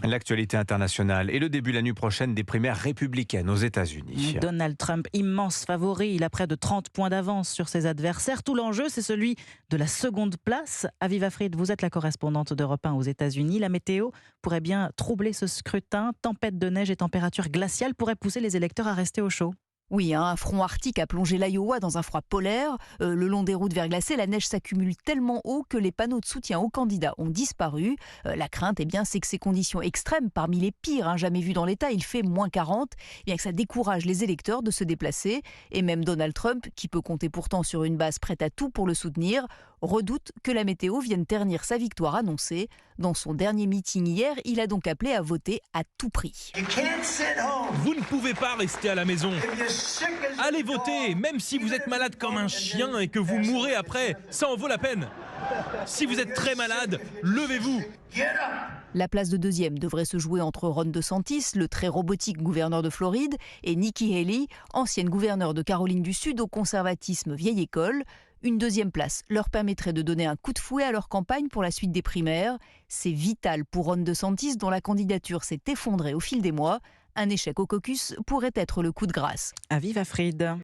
L'actualité internationale et le début la nuit prochaine des primaires républicaines aux États-Unis. Donald Trump, immense favori, il a près de 30 points d'avance sur ses adversaires. Tout l'enjeu, c'est celui de la seconde place. Aviva Fried, vous êtes la correspondante d'Europe 1 aux États-Unis. La météo pourrait bien troubler ce scrutin. Tempête de neige et température glaciale pourraient pousser les électeurs à rester au chaud. Oui, un front arctique a plongé l'Iowa dans un froid polaire. Le long des routes verglacées, la neige s'accumule tellement haut que les panneaux de soutien aux candidats ont disparu. La crainte, c'est que ces conditions extrêmes, parmi les pires jamais vues dans l'État, il fait moins 40, que ça décourage les électeurs de se déplacer. Et même Donald Trump, qui peut compter pourtant sur une base prête à tout pour le soutenir, redoute que la météo vienne ternir sa victoire annoncée. Dans son dernier meeting hier, il a donc appelé à voter à tout prix. Vous ne pouvez pas rester à la maison. Allez voter, même si vous êtes malade comme un chien et que vous mourrez après, ça en vaut la peine. Si vous êtes très malade, levez-vous. La place de deuxième devrait se jouer entre Ron DeSantis, le très robotique gouverneur de Floride, et Nikki Haley, ancienne gouverneure de Caroline du Sud au conservatisme vieille école. Une deuxième place leur permettrait de donner un coup de fouet à leur campagne pour la suite des primaires. C'est vital pour Ron DeSantis, dont la candidature s'est effondrée au fil des mois. Un échec au caucus pourrait être le coup de grâce. Aviva Fried.